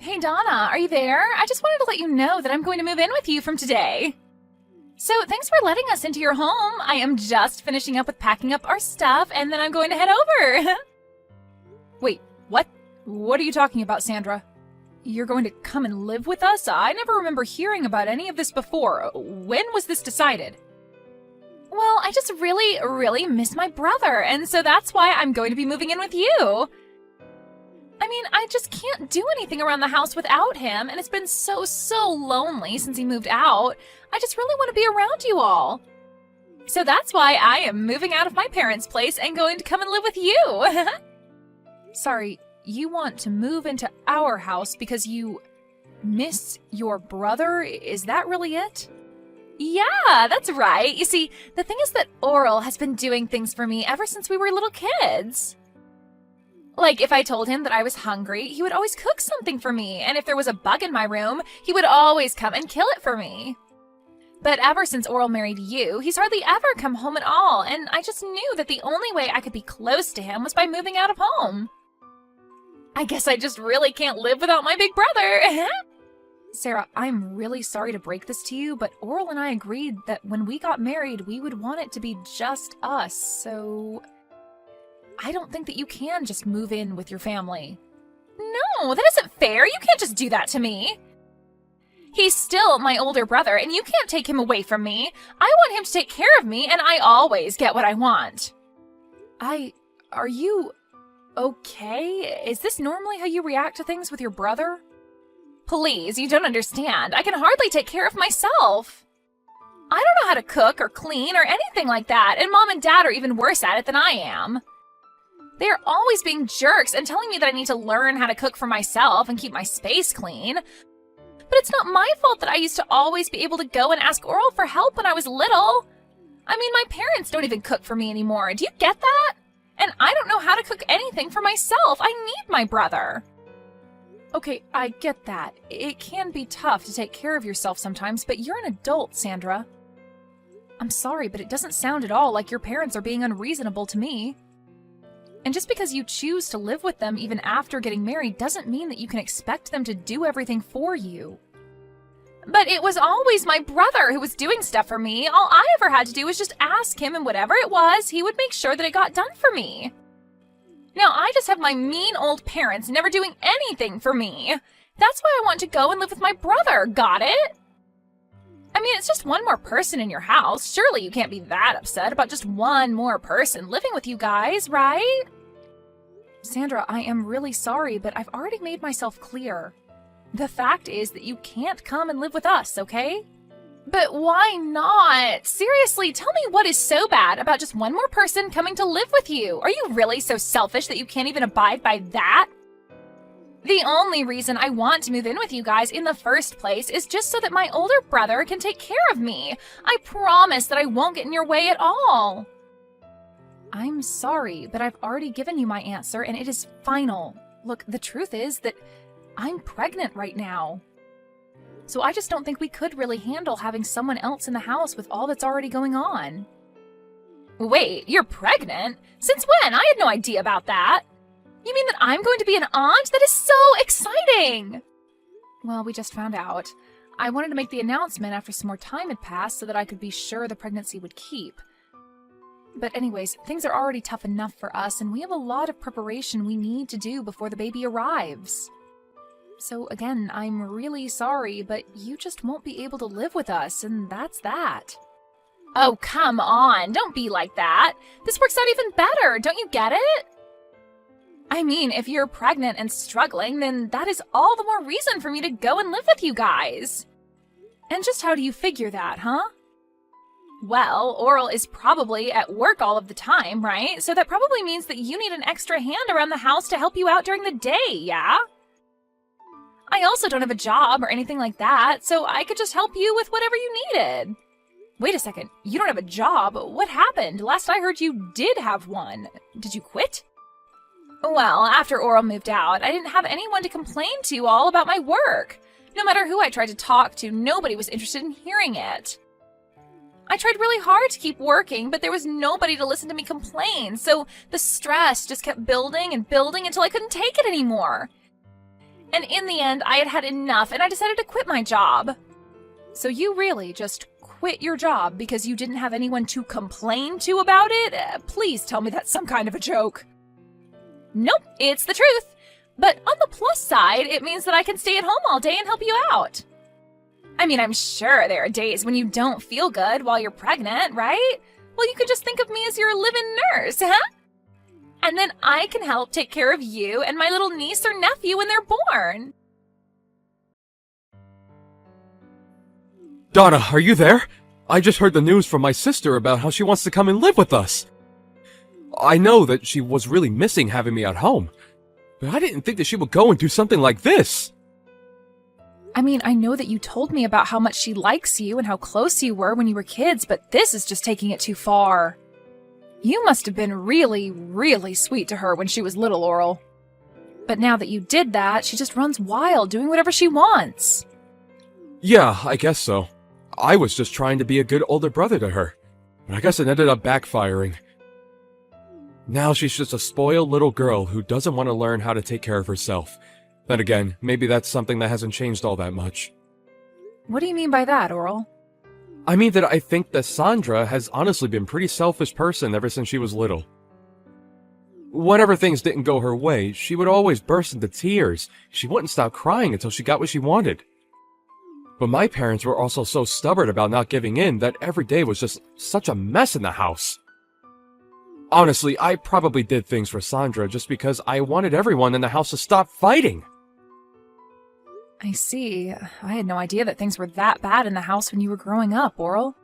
Hey Donna, are you there? I just wanted to let you know that I'm going to move in with you from today. So thanks for letting us into your home. I am just finishing up with packing up our stuff and then I'm going to head over. Wait, what? What are you talking about, Sandra? You're going to come and live with us? I never remember hearing about any of this before. When was this decided? Well, I just really miss my brother, and so that's why I'm going to be moving in with you. I mean, I just can't do anything around the house without him, and it's been so lonely since he moved out. I just really want to be around you all. So that's why I am moving out of my parents' place and going to come and live with you. Sorry, you want to move into our house because you miss your brother? Is that really it? Yeah, that's right. You see, the thing is that Oral has been doing things for me ever since we were little kids. Like, if I told him that I was hungry, he would always cook something for me, and if there was a bug in my room, he would always come and kill it for me. But ever since Oral married you, he's hardly ever come home at all, and I just knew that the only way I could be close to him was by moving out of home. I guess I just really can't live without my big brother. Sarah, I'm really sorry to break this to you, but Oral and I agreed that when we got married, we would want it to be just us, so I don't think that you can just move in with your family. No, that isn't fair. You can't just do that to me. He's still my older brother, and you can't take him away from me. I want him to take care of me, and I always get what I want. Are you okay? Is this normally how you react to things with your brother? Please, you don't understand. I can hardly take care of myself. I don't know how to cook or clean or anything like that, and Mom and Dad are even worse at it than I am. They are always being jerks and telling me that I need to learn how to cook for myself and keep my space clean. But it's not my fault that I used to always be able to go and ask Oral for help when I was little. I mean, my parents don't even cook for me anymore. Do you get that? And I don't know how to cook anything for myself. I need my brother. Okay, I get that. It can be tough to take care of yourself sometimes, but you're an adult, Sandra. I'm sorry, but it doesn't sound at all like your parents are being unreasonable to me. And just because you choose to live with them even after getting married doesn't mean that you can expect them to do everything for you. But it was always my brother who was doing stuff for me. All I ever had to do was just ask him, and whatever it was, he would make sure that it got done for me. Now I just have my mean old parents never doing anything for me. That's why I want to go and live with my brother, got it? I mean, it's just one more person in your house. Surely you can't be that upset about just one more person living with you guys, right? Sandra, I am really sorry, but I've already made myself clear. The fact is that you can't come and live with us, okay? But why not? Seriously, tell me what is so bad about just one more person coming to live with you? Are you really so selfish that you can't even abide by that? The only reason I want to move in with you guys in the first place is just so that my older brother can take care of me. I promise that I won't get in your way at all. I'm sorry, but I've already given you my answer and it is final. Look, the truth is that I'm pregnant right now. So I just don't think we could really handle having someone else in the house with all that's already going on. Wait, you're pregnant? Since when? I had no idea about that. You mean that I'm going to be an aunt? That is so exciting! Well, we just found out. I wanted to make the announcement after some more time had passed so that I could be sure the pregnancy would keep. But anyways, things are already tough enough for us, and we have a lot of preparation we need to do before the baby arrives. So again, I'm really sorry, but you just won't be able to live with us, and that's that. Oh, come on, don't be like that. This works out even better, don't you get it? I mean, if you're pregnant and struggling, then that is all the more reason for me to go and live with you guys. And just how do you figure that, huh? Well, Oral is probably at work all of the time, right? So that probably means that you need an extra hand around the house to help you out during the day, yeah? I also don't have a job or anything like that, so I could just help you with whatever you needed. Wait a second, you don't have a job? What happened? Last I heard you did have one. Did you quit? Well, after Oral moved out, I didn't have anyone to complain to all about my work. No matter who I tried to talk to, nobody was interested in hearing it. I tried really hard to keep working, but there was nobody to listen to me complain, so the stress just kept building and building until I couldn't take it anymore. And in the end, I had had enough and I decided to quit my job. So you really just quit your job because you didn't have anyone to complain to about it? Please tell me that's some kind of a joke. Nope, it's the truth. But on the plus side, it means that I can stay at home all day and help you out. I mean, I'm sure there are days when you don't feel good while you're pregnant, right? Well, you could just think of me as your live-in nurse, huh? And then I can help take care of you and my little niece or nephew when they're born. Donna, are you there? I just heard the news from my sister about how she wants to come and live with us. I know that she was really missing having me at home, but I didn't think that she would go and do something like this. I mean, I know that you told me about how much she likes you and how close you were when you were kids, but this is just taking it too far. You must have been really, really sweet to her when she was little, Oral. But now that you did that, she just runs wild, doing whatever she wants. Yeah, I guess so. I was just trying to be a good older brother to her, but I guess it ended up backfiring. Now she's just a spoiled little girl who doesn't want to learn how to take care of herself. Then again, maybe that's something that hasn't changed all that much. What do you mean by that, Oral? I mean that I think that Sandra has honestly been a pretty selfish person ever since she was little. Whenever things didn't go her way, she would always burst into tears. She wouldn't stop crying until she got what she wanted. But my parents were also so stubborn about not giving in that every day was just such a mess in the house. Honestly, I probably did things for Sandra just because I wanted everyone in the house to stop fighting. I see. I had no idea that things were that bad in the house when you were growing up, Oral.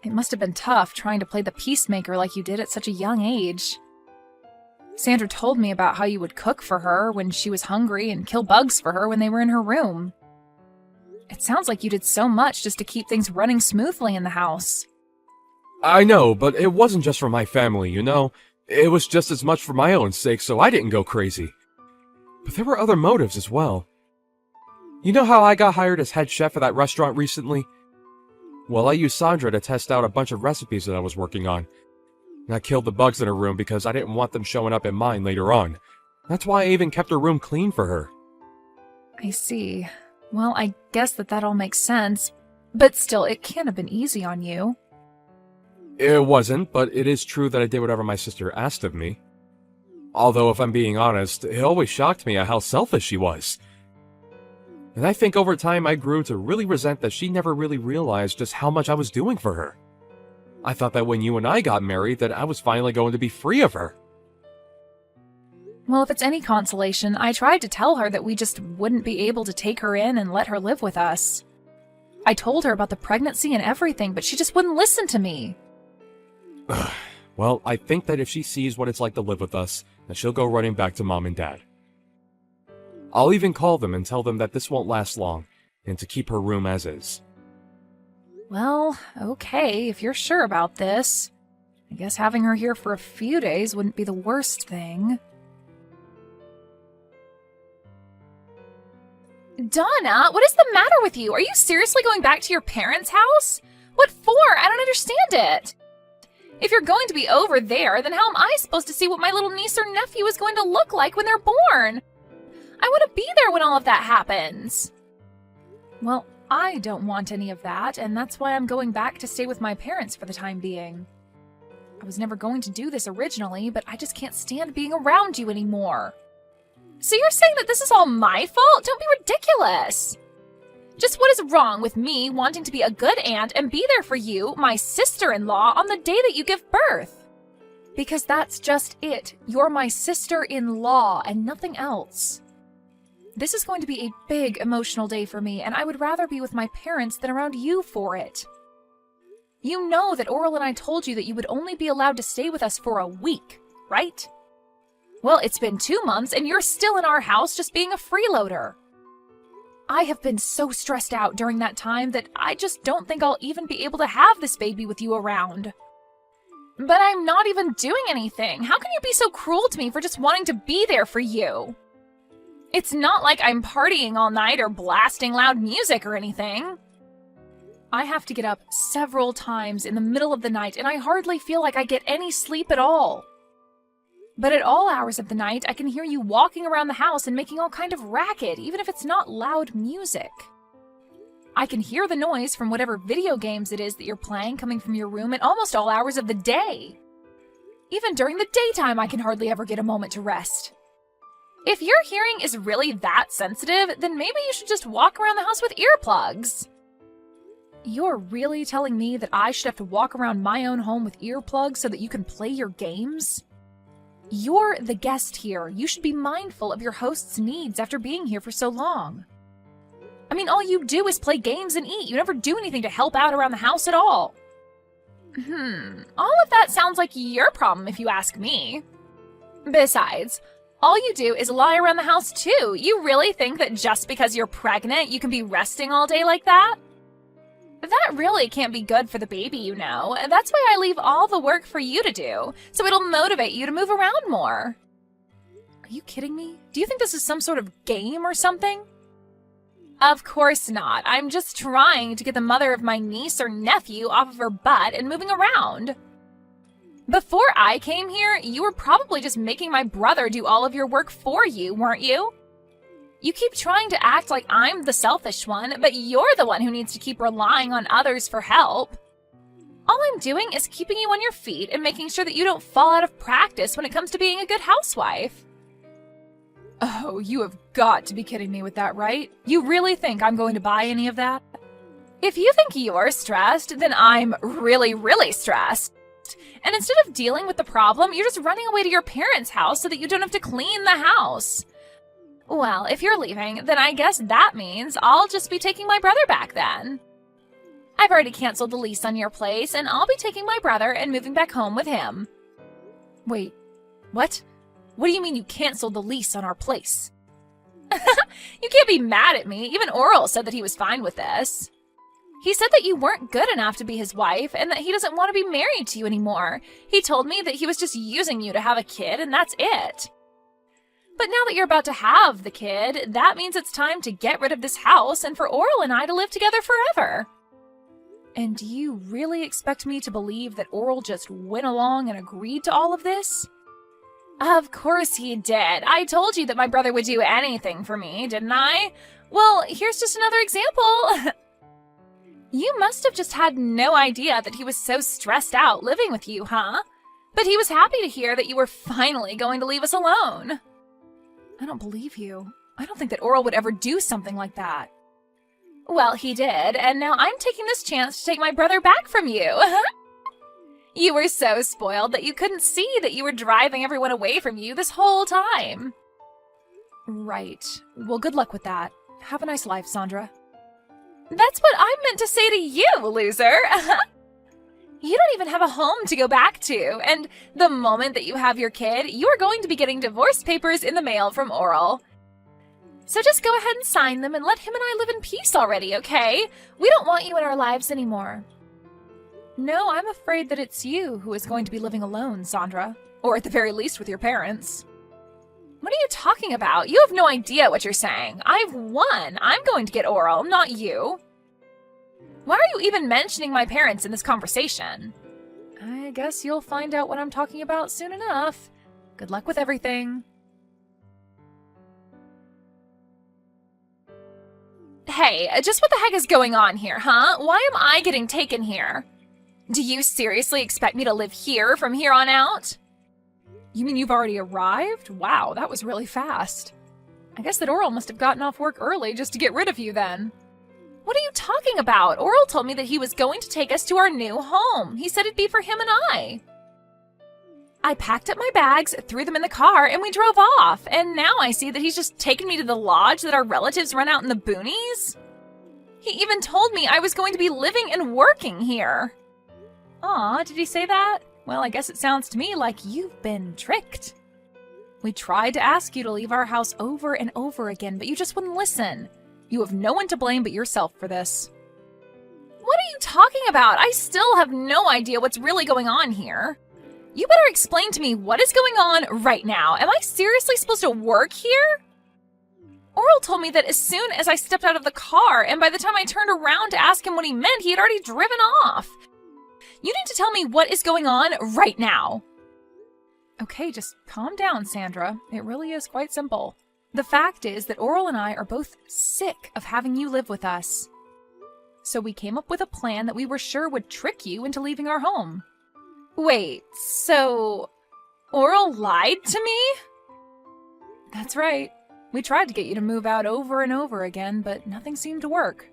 It must have been tough trying to play the peacemaker like you did at such a young age. Sandra told me about how you would cook for her when she was hungry and kill bugs for her when they were in her room. It sounds like you did so much just to keep things running smoothly in the house. I know, but it wasn't just for my family, you know? It was just as much for my own sake, so I didn't go crazy. But there were other motives as well. You know how I got hired as head chef at that restaurant recently? Well, I used Sandra to test out a bunch of recipes that I was working on. And I killed the bugs in her room because I didn't want them showing up in mine later on. That's why I even kept her room clean for her. I see. Well, I guess that all makes sense. But still, it can't have been easy on you. It wasn't, but it is true that I did whatever my sister asked of me. Although, if I'm being honest, it always shocked me at how selfish she was. And I think over time I grew to really resent that she never really realized just how much I was doing for her. I thought that when you and I got married that I was finally going to be free of her. Well, if it's any consolation, I tried to tell her that we just wouldn't be able to take her in and let her live with us. I told her about the pregnancy and everything, but she just wouldn't listen to me. Well, I think that if she sees what it's like to live with us, then she'll go running back to Mom and Dad. I'll even call them and tell them that this won't last long, and to keep her room as is. Well, okay, if you're sure about this. I guess having her here for a few days wouldn't be the worst thing. Donna, what is the matter with you? Are you seriously going back to your parents' house? What for? I don't understand it. If you're going to be over there, then how am I supposed to see what my little niece or nephew is going to look like when they're born? I want to be there when all of that happens. Well, I don't want any of that, and that's why I'm going back to stay with my parents for the time being. I was never going to do this originally, but I just can't stand being around you anymore. So you're saying that this is all my fault? Don't be ridiculous. Just what is wrong with me wanting to be a good aunt and be there for you, my sister-in-law, on the day that you give birth? Because that's just it. You're my sister-in-law and nothing else. This is going to be a big emotional day for me, and I would rather be with my parents than around you for it. You know that Oral and I told you that you would only be allowed to stay with us for a week, right? Well, it's been 2 months, and you're still in our house just being a freeloader. I have been so stressed out during that time that I just don't think I'll even be able to have this baby with you around. But I'm not even doing anything. How can you be so cruel to me for just wanting to be there for you? It's not like I'm partying all night or blasting loud music or anything. I have to get up several times in the middle of the night, and I hardly feel like I get any sleep at all. But at all hours of the night, I can hear you walking around the house and making all kind of racket, even if it's not loud music. I can hear the noise from whatever video games it is that you're playing coming from your room at almost all hours of the day. Even during the daytime, I can hardly ever get a moment to rest. If your hearing is really that sensitive, then maybe you should just walk around the house with earplugs. You're really telling me that I should have to walk around my own home with earplugs so that you can play your games? You're the guest here. You should be mindful of your host's needs after being here for so long. I mean, all you do is play games and eat. You never do anything to help out around the house at all. All of that sounds like your problem if you ask me. Besides, all you do is lie around the house too. You really think that just because you're pregnant, you can be resting all day like that? That really can't be good for the baby, you know. That's why I leave all the work for you to do, so it'll motivate you to move around more. Are you kidding me? Do you think this is some sort of game or something? Of course not. I'm just trying to get the mother of my niece or nephew off of her butt and moving around. Before I came here, you were probably just making my brother do all of your work for you, weren't you? You keep trying to act like I'm the selfish one, but you're the one who needs to keep relying on others for help. All I'm doing is keeping you on your feet and making sure that you don't fall out of practice when it comes to being a good housewife. Oh, you have got to be kidding me with that, right? You really think I'm going to buy any of that? If you think you're stressed, then I'm really, really stressed. And instead of dealing with the problem, you're just running away to your parents' house so that you don't have to clean the house. Well, if you're leaving, then I guess that means I'll just be taking my brother back then. I've already canceled the lease on your place, and I'll be taking my brother and moving back home with him. Wait, what? What do you mean you canceled the lease on our place? You can't be mad at me. Even Oral said that he was fine with this. He said that you weren't good enough to be his wife and that he doesn't want to be married to you anymore. He told me that he was just using you to have a kid and that's it. But now that you're about to have the kid, that means it's time to get rid of this house and for Oral and I to live together forever. And do you really expect me to believe that Oral just went along and agreed to all of this? Of course he did. I told you that my brother would do anything for me, didn't I? Well, here's just another example. You must have just had no idea that he was so stressed out living with you, huh? But he was happy to hear that you were finally going to leave us alone. I don't believe you. I don't think that Oral would ever do something like that. Well, he did, and now I'm taking this chance to take my brother back from you. You were so spoiled that you couldn't see that you were driving everyone away from you this whole time. Right. Well, good luck with that. Have a nice life, Sandra. That's what I meant to say to you, loser. You don't even have a home to go back to, and the moment that you have your kid, you are going to be getting divorce papers in the mail from Oral. So just go ahead and sign them and let him and I live in peace already, okay? We don't want you in our lives anymore. No, I'm afraid that it's you who is going to be living alone, Sandra. Or at the very least with your parents. What are you talking about? You have no idea what you're saying. I've won. I'm going to get Oral, not you. Why are you even mentioning my parents in this conversation? I guess you'll find out what I'm talking about soon enough. Good luck with everything. Hey, just what the heck is going on here, huh? Why am I getting taken here? Do you seriously expect me to live here from here on out? You mean you've already arrived? Wow, that was really fast. I guess that Oral must have gotten off work early just to get rid of you then. What are you talking about? Oral told me that he was going to take us to our new home. He said it'd be for him and I. I packed up my bags, threw them in the car, and we drove off. And now I see that he's just taken me to the lodge that our relatives run out in the boonies. He even told me I was going to be living and working here. Aw, did he say that? Well, I guess it sounds to me like you've been tricked. We tried to ask you to leave our house over and over again, but you just wouldn't listen. You have no one to blame but yourself for this. What are you talking about? I still have no idea what's really going on here. You better explain to me what is going on right now. Am I seriously supposed to work here? Oral told me that as soon as I stepped out of the car, and by the time I turned around to ask him what he meant, he had already driven off. You need to tell me what is going on right now. Okay, just calm down, Sandra. It really is quite simple. The fact is that Oral and I are both sick of having you live with us. So we came up with a plan that we were sure would trick you into leaving our home. Wait, so Oral lied to me? That's right. We tried to get you to move out over and over again, but nothing seemed to work.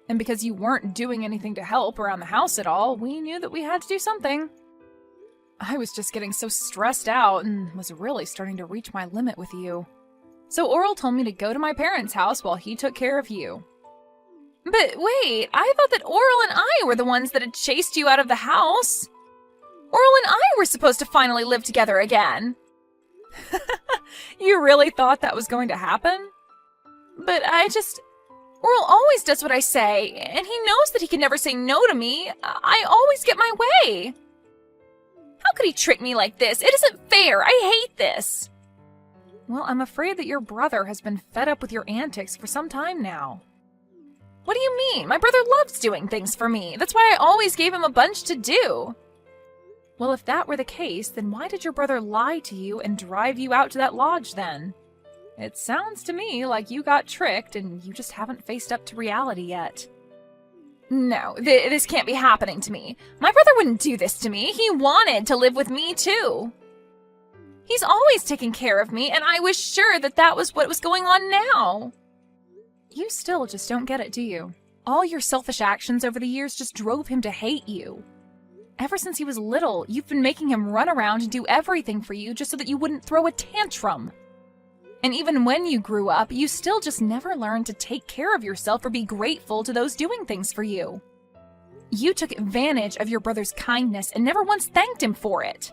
And because you weren't doing anything to help around the house at all, we knew that we had to do something. I was just getting so stressed out and was really starting to reach my limit with you. So Oral told me to go to my parents' house while he took care of you. But wait, I thought that Oral and I were the ones that had chased you out of the house. Oral and I were supposed to finally live together again. You really thought that was going to happen? But Oral always does what I say, and he knows that he can never say no to me. I always get my way. How could he trick me like this? It isn't fair. I hate this. Well, I'm afraid that your brother has been fed up with your antics for some time now. What do you mean? My brother loves doing things for me. That's why I always gave him a bunch to do. Well, if that were the case, then why did your brother lie to you and drive you out to that lodge then? It sounds to me like you got tricked and you just haven't faced up to reality yet. No, this can't be happening to me. My brother wouldn't do this to me. He wanted to live with me too. He's always taken care of me, and I was sure that that was what was going on now. You still just don't get it, do you? All your selfish actions over the years just drove him to hate you. Ever since he was little, you've been making him run around and do everything for you just so that you wouldn't throw a tantrum. And even when you grew up, you still just never learned to take care of yourself or be grateful to those doing things for you. You took advantage of your brother's kindness and never once thanked him for it.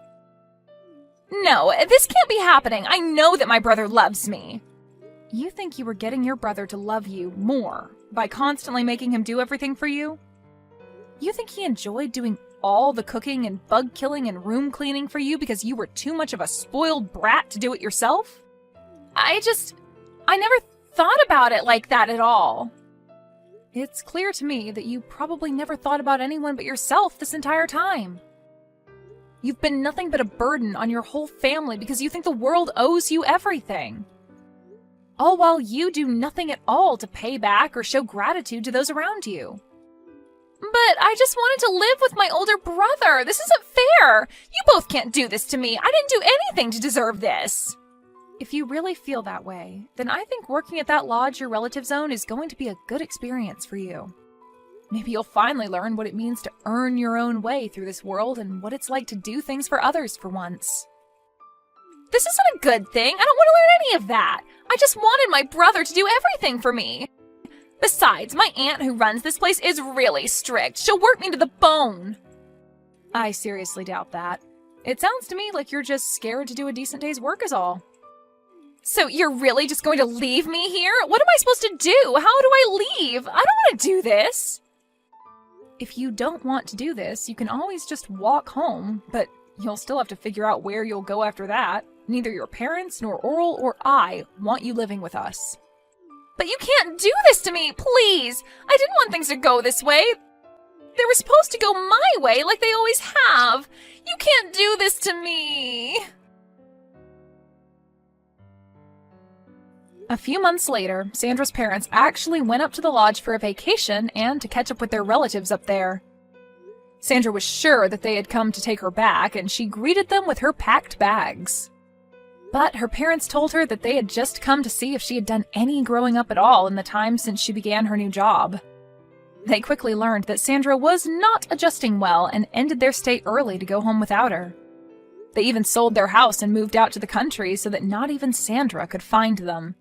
No, this can't be happening. I know that my brother loves me. You think you were getting your brother to love you more by constantly making him do everything for you? You think he enjoyed doing all the cooking and bug killing and room cleaning for you because you were too much of a spoiled brat to do it yourself? I never thought about it like that at all. It's clear to me that you probably never thought about anyone but yourself this entire time. You've been nothing but a burden on your whole family because you think the world owes you everything. All while you do nothing at all to pay back or show gratitude to those around you. But I just wanted to live with my older brother. This isn't fair. You both can't do this to me. I didn't do anything to deserve this. If you really feel that way, then I think working at that lodge your relatives own is going to be a good experience for you. Maybe you'll finally learn what it means to earn your own way through this world and what it's like to do things for others for once. This isn't a good thing. I don't want to learn any of that. I just wanted my brother to do everything for me. Besides, my aunt who runs this place is really strict. She'll work me to the bone. I seriously doubt that. It sounds to me like you're just scared to do a decent day's work is all. So you're really just going to leave me here? What am I supposed to do? How do I leave? I don't want to do this. If you don't want to do this, you can always just walk home, but you'll still have to figure out where you'll go after that. Neither your parents, nor Oral, or I want you living with us. But you can't do this to me, please! I didn't want things to go this way. They were supposed to go my way like they always have. You can't do this to me. A few months later, Sandra's parents actually went up to the lodge for a vacation and to catch up with their relatives up there. Sandra was sure that they had come to take her back, and she greeted them with her packed bags. But her parents told her that they had just come to see if she had done any growing up at all in the time since she began her new job. They quickly learned that Sandra was not adjusting well and ended their stay early to go home without her. They even sold their house and moved out to the country so that not even Sandra could find them.